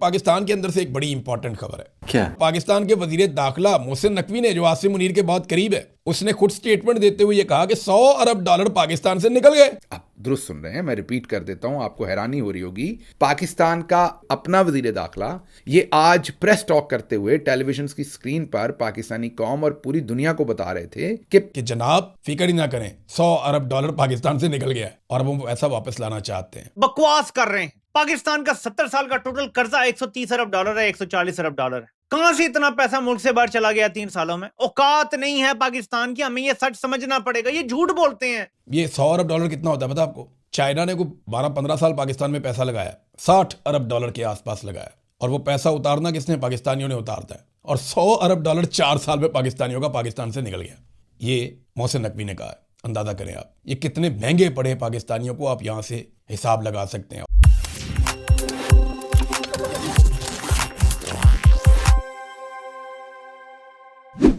पाकिस्तान के अंदर से एक बड़ी इंपॉर्टेंट खबर है। क्या? पाकिस्तान के वजीर दाखिला मोहसिन नकवी ने, जो आसिम मुनीर के बहुत करीब है, उसने खुद स्टेटमेंट देते हुए ये कहा कि $100 अरब पाकिस्तान से निकल गए। आप दुरुस्त सुन रहे हैं, मैं रिपीट कर देता हूं, आपको हैरानी हो रही होगी। पाकिस्तान का अपना वजीर दाखिला ये आज प्रेस टॉक करते हुए टेलीविजन की स्क्रीन पर पाकिस्तानी कौम और पूरी दुनिया को बता रहे थे कि जनाब फिक्र ही ना करें, $100 अरब पाकिस्तान से निकल गया है और वो पैसा वापस लाना चाहते हैं। बकवास कर रहे हैं। पाकिस्तान का 70 साल का टोटल कर्जा $130 अरब है, $140 अरब है। कहां से इतना पैसा मुल्क से बाहर चला गया 3 सालों में? औकात नहीं है पाकिस्तान की, हमें ये सच समझना पड़ेगा। ये झूठ बोलते हैं। ये $100 अरब कितना होता है पता आपको? चाइना ने को 12-15 साल पाकिस्तान में पैसा लगाया, $60 अरब के आसपास लगाया, और वो पैसा उतारना किसने? पाकिस्तानियों ने उतारता है। और $100 अरब 4 साल में पाकिस्तानियों का पाकिस्तान से निकल गया। ये मोहसिन नकवी ने कहा है। अंदाजा करें आप ये कितने महंगे पड़े पाकिस्तानियों को, आप यहां से हिसाब लगा सकते हैं।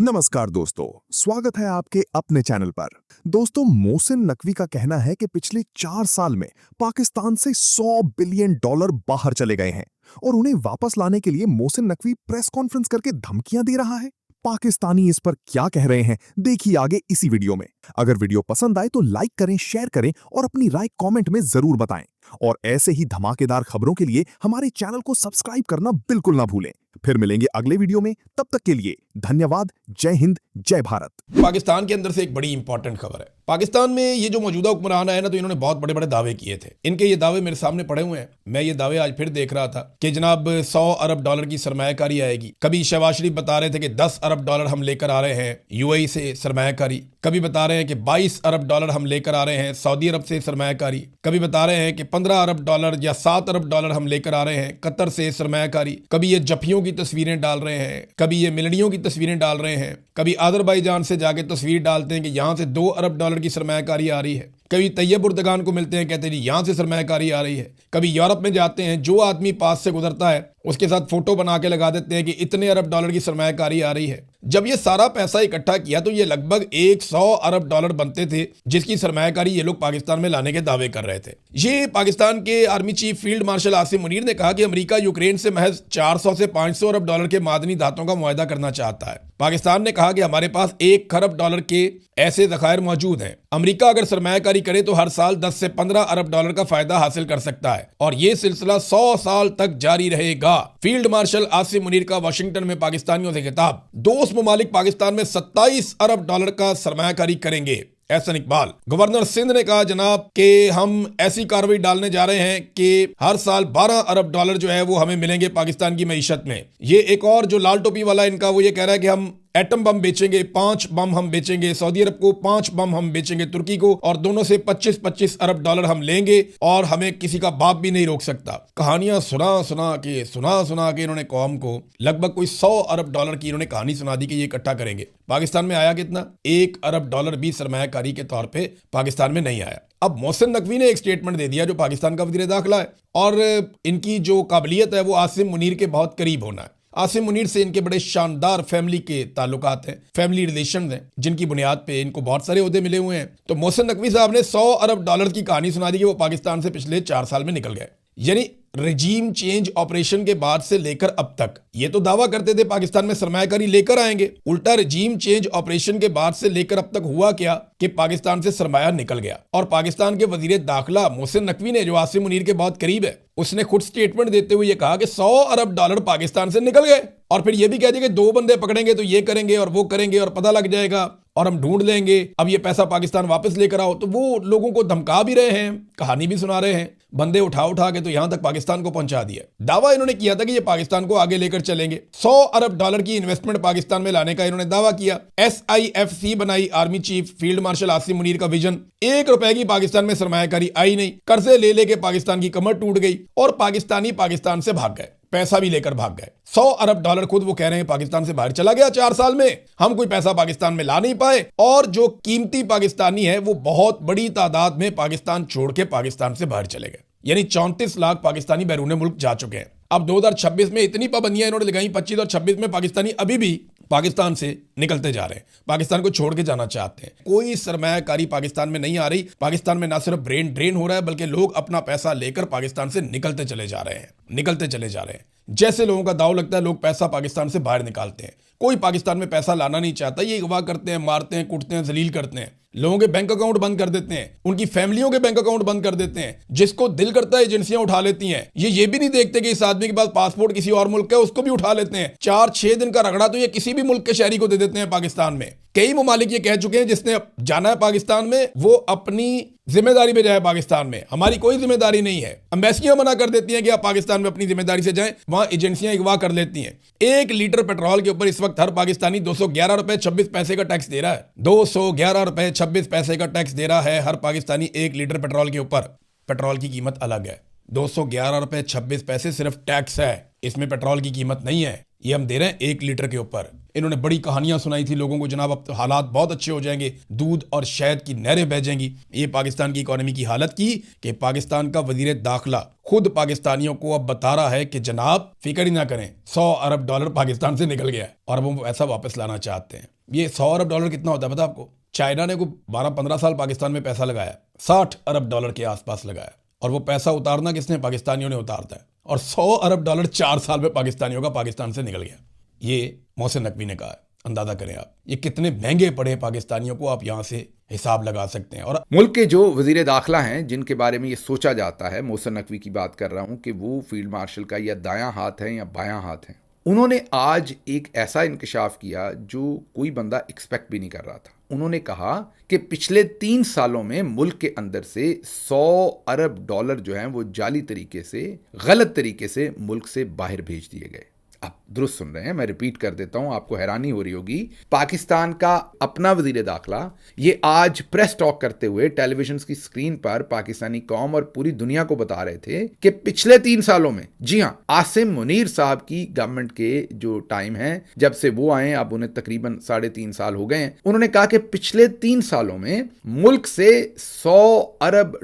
नमस्कार दोस्तों, स्वागत है आपके अपने चैनल पर। दोस्तों, मोहसिन नकवी का कहना है कि पिछले 4 साल में पाकिस्तान से $100 बिलियन बाहर चले गए हैं और उन्हें वापस लाने के लिए मोहसिन नकवी प्रेस कॉन्फ्रेंस करके धमकियां दे रहा है। पाकिस्तानी इस पर क्या कह रहे हैं, देखिए आगे इसी वीडियो में। अगर वीडियो पसंद आए तो लाइक करें, शेयर करें और अपनी राय कमेंट में जरूर बताएं। और ऐसे ही धमाकेदार खबरों के लिए हमारे चैनल को सब्सक्राइब करना बिल्कुल ना भूलें। फिर मिलेंगे अगले वीडियो में, तब तक के लिए धन्यवाद। जय हिंद, जय भारत। पाकिस्तान के अंदर से एक बड़ी इंपॉर्टेंट खबर है। पाकिस्तान में ये जो मौजूदा हुक्मरान है ना, तो इन्होंने बहुत बड़े बड़े दावे किए थे। इनके ये दावे मेरे सामने पड़े हुए हैं। मैं ये दावे आज फिर देख रहा था कि जनाब $100 अरब की सरमायाकारी आएगी। कभी शहबाज शरीफ बता रहे थे कि $10 अरब हम लेकर आ रहे हैं यूएई से सरमायाकारी। कभी बता रहे हैं कि $22 अरब हम लेकर आ रहे हैं सऊदी अरब से सरमायाकारी। कभी बता रहे हैं कि $15 अरब या $7 अरब हम लेकर आ रहे हैं कतर से सरमायाकारी। कभी ये जफियों की तस्वीरें डाल रहे हैं, कभी ये मिलनियों की तस्वीरें डाल रहे हैं, कभी अजरबैजान से जाके तस्वीर डालते हैं कि यहां से $2 अरब की सरमायाकारी आ रही है। कभी तैयब उर्दगान को मिलते हैं, कहते हैं यहां से सरमायाकारी आ रही है। कभी यूरोप में जाते हैं, जो आदमी पास से गुजरता है उसके साथ फोटो बना के लगा देते हैं कि इतने $1 की सरमायाकारी आ रही है। जब ये सारा पैसा इकट्ठा किया तो ये लगभग $100 अरब बनते थे, जिसकी सरमायाकारी ये लोग पाकिस्तान में लाने के दावे कर रहे थे। ये पाकिस्तान के army chief field marshal Asim Munir ने कहा कि अमेरिका यूक्रेन से महज 400 से 500 अरब के मादनी धातों का मुआहदा करना चाहता है। पाकिस्तान ने कहा कि हमारे पास $1 खरब के ऐसे ज़खायर मौजूद हैं। अमेरिका अगर सरमायाकारी करे तो हर साल 10 से 15 अरब का फायदा हासिल कर सकता है और ये सिलसिला 100 साल तक जारी रहेगा। फील्ड मार्शल आसिम मुनीर का वाशिंगटन में पाकिस्तानियों से खिताब। दोस्त ममालिक पाकिस्तान में $27 अरब का सरमायाकारी करेंगे। एहसन इकबाल। गवर्नर सिंध ने कहा जनाब कि हम ऐसी कार्रवाई डालने जा रहे हैं कि हर साल $12 अरब जो है वो हमें मिलेंगे पाकिस्तान की मईशत में। ये एक और जो लाल टोपी वाला इनका, वो ये कह रहा है कि हम एटम बम बेचेंगे, 5 बम हम बेचेंगे सऊदी अरब को, 5 बम हम बेचेंगे तुर्की को, और दोनों से $25-25 अरब हम लेंगे और हमें किसी का बाप भी नहीं रोक सकता। कहानियां सुना सुना के इन्होंने कौम को लगभग कोई $100 अरब की इन्होंने कहानी सुना दी कि ये इकट्ठा करेंगे। पाकिस्तान में आया कितना? $1 अरब भी सरमायाकारी के तौर पे पाकिस्तान में नहीं आया। अब मोहसिन नकवी ने एक स्टेटमेंट दे दिया, जो पाकिस्तान का वज़ीर दाखिला है, और इनकी जो काबिलियत है वो आसिम मुनीर के बहुत करीब होना है। आसिम मुनीर से इनके बड़े शानदार फैमिली के ताल्लुकात हैं, फैमिली रिलेशन हैं, जिनकी बुनियाद पे इनको बहुत सारे ओहदे मिले हुए हैं। तो मोहसिन नकवी साहब ने $100 अरब की कहानी सुना दी कि वो पाकिस्तान से पिछले 4 साल में निकल गए। यानी रजीम चेंज ऑपरेशन के बाद से लेकर अब तक ये तो दावा करते थे पाकिस्तान में सरमायाकारी लेकर आएंगे। उल्टा रजीम चेंज ऑपरेशन के बाद से लेकर अब तक हुआ क्या कि पाकिस्तान से सरमाया निकल गया। और पाकिस्तान के वजीर दाखिला मोहसिन नकवी ने, जो आसिम मुनीर के बहुत करीब है, उसने खुद स्टेटमेंट देते हुए ये कहा कि $100 अरब पाकिस्तान से निकल गए। और फिर ये भी कह दिया कि 2 बंदे पकड़ेंगे तो ये करेंगे और वो करेंगे और पता लग जाएगा और हम ढूंढ लेंगे, अब ये पैसा पाकिस्तान वापस लेकर आओ। तो वो लोगों को धमका भी रहे हैं, कहानी भी सुना रहे हैं, बंदे उठा के तो यहां तक पाकिस्तान को पहुंचा दिया। दावा इन्होंने किया था कि ये पाकिस्तान को आगे लेकर चलेंगे। $100 अरब की इन्वेस्टमेंट पाकिस्तान में लाने का इन्होंने दावा किया। SIFC बनाई army chief field marshal Asim Munir का विजन। $1 की पाकिस्तान में सरमायाकारी आई नहीं। कर्जे ले लेके पाकिस्तान की कमर टूट गई और पाकिस्तानी पाकिस्तान से भाग गए, पैसा भी लेकर भाग गए। $100 अरब खुद वो कह रहे हैं पाकिस्तान से बाहर चला गया 4 साल में। हम कोई पैसा पाकिस्तान में ला नहीं पाए और जो कीमती पाकिस्तानी है वो बहुत बड़ी तादाद में पाकिस्तान छोड़ के पाकिस्तान से बाहर चले गए। यानी 34 लाख पाकिस्तानी बैरून मुल्क जा चुके हैं। अब 2026 में इतनी पाबंदियां इन्होंने लगाई, 25 और 26 में पाकिस्तानी अभी भी पाकिस्तान से निकलते जा रहे हैं, पाकिस्तान को छोड़ के जाना चाहते हैं। कोई सरमायाकारी पाकिस्तान में नहीं आ रही। पाकिस्तान में ना सिर्फ ब्रेन ड्रेन हो रहा है, बल्कि लोग अपना पैसा लेकर पाकिस्तान से निकलते चले जा रहे हैं। जैसे लोगों का दाव लगता है, लोग पैसा पाकिस्तान से बाहर निकालते हैं। कोई पाकिस्तान में पैसा लाना नहीं चाहता। ये अगवा करते हैं, मारते हैं, कूटते हैं, जलील करते हैं, लोगों के बैंक अकाउंट बंद कर देते हैं, उनकी फैमिलियों के बैंक अकाउंट बंद कर देते हैं। जिसको दिल करता है एजेंसियां उठा लेती हैं। ये भी नहीं देखते कि इस आदमी के पास पासपोर्ट किसी और मुल्क का है, उसको भी उठा लेते हैं। 4-6 दिन का रगड़ा तो ये किसी भी मुल्क के शहरी को दे देते हैं पाकिस्तान में। कई ममालिक ये कह चुके हैं जिसने जाना है पाकिस्तान में वो अपनी जिम्मेदारी पे जाए पाकिस्तान में, हमारी कोई जिम्मेदारी नहीं है। एम्बेसियां मना कर देती हैं कि आप पाकिस्तान में अपनी जिम्मेदारी से जाएं, वहां एजेंसियां अगवा कर लेती हैं। 1 लीटर पेट्रोल के ऊपर इस वक्त हर पाकिस्तानी 211 रुपए 26 पैसे का टैक्स दे रहा है। 211 रुपए 26 पैसे का टैक्स दे रहा है हर पाकिस्तानी 1 लीटर पेट्रोल के ऊपर। पेट्रोल की कीमत अलग है, 211 रुपए 26 पैसे सिर्फ टैक्स है, इसमें पेट्रोल की कीमत नहीं है। ये हम दे रहे हैं 1 लीटर के ऊपर। इन्होंने बड़ी कहानियां सुनाई थी लोगों को, जनाब अब तो हालात बहुत अच्छे हो जाएंगे, दूध और शहद की नहरें बह जाएंगी। ये पाकिस्तान की इकोनॉमी की हालत की कि पाकिस्तान का वजीर दाखिला खुद पाकिस्तानियों को अब बता रहा है कि जनाब फिक्र ही ना करें, $100 अरब पाकिस्तान से निकल गया है और अब वो ऐसा वापस लाना चाहते हैं। ये $100 अरब कितना होता है पता आपको? चाइना ने को 12-15 साल पाकिस्तान में पैसा लगाया, $60 अरब के आसपास लगाया, और वो पैसा उतारना किसने? पाकिस्तानियों ने उतारता है। और $100 अरब 4 साल में पाकिस्तानियों का पाकिस्तान से निकल गया। ये मोहसिन नकवी ने कहा है। अंदाजा करें आप ये कितने महंगे पड़े पाकिस्तानियों को, आप यहां से हिसाब लगा सकते हैं। और मुल्क के जो वजीर दाखिला हैं जिनके बारे में ये सोचा जाता है, मोहसिन नकवी की बात कर रहा हूं कि वो फील्ड मार्शल का या दायां हाथ है या बायां हाथ है, उन्होंने आज एक ऐसा इंकशाफ किया जो कोई बंदा एक्सपेक्ट भी नहीं कर रहा था। उन्होंने कहा कि पिछले 3 सालों में मुल्क के अंदर से $100 अरब जो हैं वो जाली तरीके से, गलत तरीके से मुल्क से बाहर भेज दिए गए। आप दुरुस्त सुन रहे हैं, मैं रिपीट कर देता हूं, आपको हैरानी हो रही होगी। पाकिस्तान का अपना वजीर दाखिला ये आज प्रेस टॉक करते हुए टेलीविजन की स्क्रीन पर पाकिस्तानी कौम और पूरी दुनिया को बता रहे थे कि पिछले 3 सालों में, जी हां, आसिम मुनीर साहब की गवर्नमेंट के जो टाइम है, जब से वो आए अब उन्हें तकरीबन 3.5 साल हो गए हैं, उन्होंने कहा कि पिछले 3 सालों में मुल्क से $100 अरब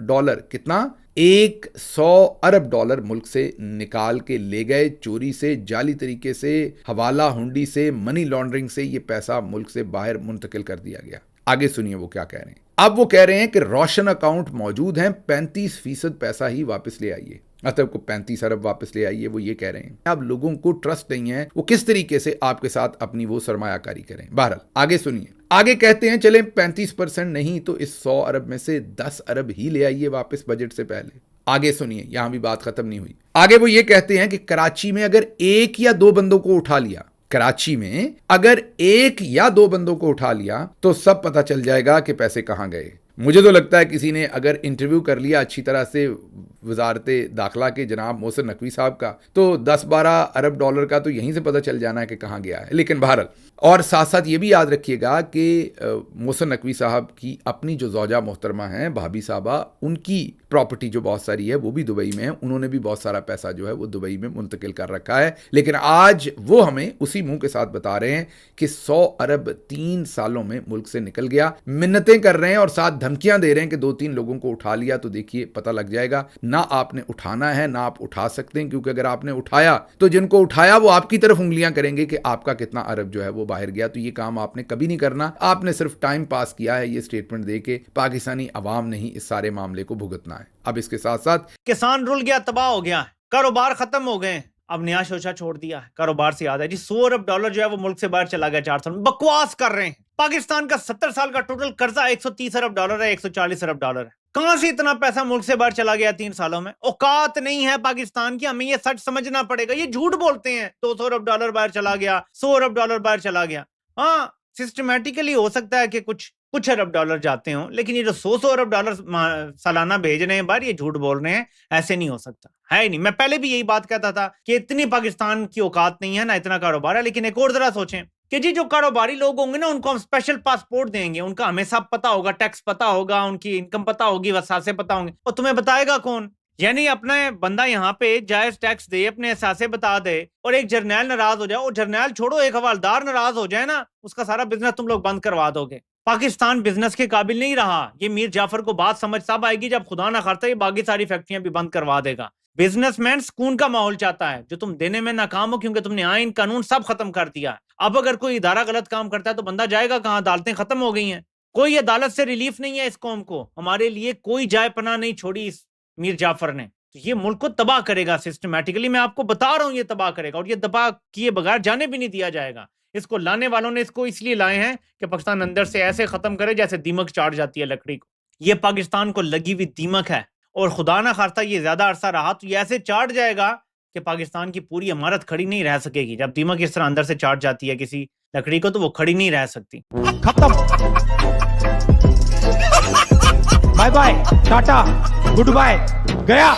कितना? $100 अरब मुल्क से निकाल के ले गए, चोरी से, जाली तरीके से, हवाला हुंडी से, मनी लॉन्ड्रिंग से ये पैसा मुल्क से बाहर मुंतकिल कर दिया गया। आगे सुनिए वो क्या कह रहे हैं। अब वो कह रहे हैं कि रोशन अकाउंट मौजूद हैं, 35% पैसा ही वापस ले आइए, मतलब को 35 अरब वापस ले आइए, वो ये कह रहे हैं। अब लोगों को ट्रस्ट नहीं है, वो किस तरीके से आपके साथ अपनी वो सरमायाकारी करें। बहरहाल आगे सुनिए, आगे कहते हैं चलें 35% नहीं तो इस 100 अरब में से 10 अरब ही ले आइए वापस बजट से पहले। आगे सुनिए, यहां भी बात खत्म नहीं हुई। आगे वो ये कहते हैं कि कराची में अगर 1 या 2 बंदों को उठा लिया, कराची में अगर 1 या 2 बंदों को उठा लिया तो सब पता चल जाएगा कि पैसे कहां गए। मुझे तो लगता है किसी ने अगर इंटरव्यू कर लिया अच्छी तरह से वजारत दाखिला के जनाब मोहसिन नकवी साहब का, तो 10-12 अरब डॉलर का तो यहीं से पता चल जाना है कि कहाँ गया है। लेकिन बहरहाल, और साथ साथ ये भी याद रखिएगा कि मोहसिन नकवी साहब की अपनी जो ज़ौजा मोहतरमा हैं, भाभी साहबा, उनकी प्रॉपर्टी जो बहुत सारी है वो भी दुबई में है। उन्होंने भी बहुत सारा पैसा जो है वो दुबई में मुंतकिल कर रखा है। लेकिन आज वो हमें उसी मुंह के साथ बता रहे हैं कि 100 अरब 3 सालों में मुल्क से निकल गया। मिन्नतें कर रहे हैं और साथ धमकियां दे रहे हैं कि 2-3 लोगों को उठा लिया तो देखिए पता लग जाएगा। ना आपने उठाना है ना आप उठा सकते हैं, क्योंकि अगर आपने उठाया तो जिनको उठाया वो आपकी तरफ उंगलियां करेंगे कि आपका कितना अरब जो है वो बाहर गया। तो ये काम आपने कभी नहीं करना। आपने सिर्फ टाइम पास किया है ये स्टेटमेंट दे के। पाकिस्तानी अवाम ने ही इस सारे मामले को भुगतना है। अब इसके साथ साथ किसान रुल गया, तबाह हो गया, कारोबार खत्म हो गए, अब नया शोशा छोड़ दिया है। कारोबार से याद है जी, $100 अरब जो है वो मुल्क से बाहर चला गया 4 साल में। बकवास कर रहे हैं। पाकिस्तान का 70 साल का टोटल कर्जा $130 अरब है, $140 अरब है। कहां से इतना पैसा मुल्क से बाहर चला गया 3 सालों में? औकात नहीं है पाकिस्तान की, हमें ये सच समझना पड़ेगा। ये झूठ बोलते हैं $200 अरब बाहर चला गया, $100 अरब बाहर चला गया। हाँ, सिस्टमैटिकली हो सकता है कि कुछ अरब डॉलर जाते हों, लेकिन ये जो $100 अरब सालाना भेज रहे हैं बाहर, ये झूठ बोल रहे हैं। ऐसे नहीं हो सकता है ही नहीं। मैं पहले भी यही बात कहता था कि इतनी पाकिस्तान की औकात नहीं है ना, इतना कारोबार है। लेकिन एक और जरा सोचें कि जी जो कारोबारी लोग होंगे ना, उनको हम स्पेशल पासपोर्ट देंगे, उनका हमें सब पता होगा, टैक्स पता होगा, उनकी इनकम पता होगी, वसासे पता होंगे, और तुम्हें बताएगा कौन? यानी अपना बंदा यहाँ पे जायज टैक्स दे, अपने एहसासे बता दे, और एक जर्नैल नाराज हो जाए, और जर्नैल छोड़ो एक हवालदार नाराज हो जाए ना, उसका सारा बिजनेस तुम लोग बंद करवा दोगे। पाकिस्तान बिजनेस के काबिल नहीं रहा। ये मीर जाफर को बात समझ तब आएगी जब खुदा ना खास्ता ये बाकी सारी फैक्ट्रियां भी बंद करवा देगा। बिजनेसमैन सुकून का माहौल चाहता है, जो तुम देने में नाकाम हो क्योंकि तुमने आइन कानून सब खत्म कर दिया है। अब अगर कोई इदारा गलत काम करता है तो बंदा जाएगा कहां? अदालतें खत्म हो गई हैं, कोई अदालत से रिलीफ नहीं है इस कौम को। हमारे लिए कोई जाय पनाह नहीं छोड़ी इस मीर जाफर ने। तो ये मुल्क को तबाह करेगा सिस्टमैटिकली, मैं आपको बता रहा हूं ये तबाह करेगा, और ये तबाह किए बगैर जाने भी नहीं दिया जाएगा। इसको लाने वालों ने इसको इसलिए लाए हैं कि पाकिस्तान अंदर से ऐसे खत्म करे जैसे दीमक चाट जाती है लकड़ी को। ये पाकिस्तान को लगी हुई दीमक है, और खुदा ना खास्ता ये ज्यादा अरसा रहा तो ये ऐसे चाट जाएगा कि पाकिस्तान की पूरी इमारत खड़ी नहीं रह सकेगी। जब दीमक इस तरह अंदर से चाट जाती है किसी लकड़ी को तो वो खड़ी नहीं रह सकती। खत्म, bye bye, tata, goodbye, गया।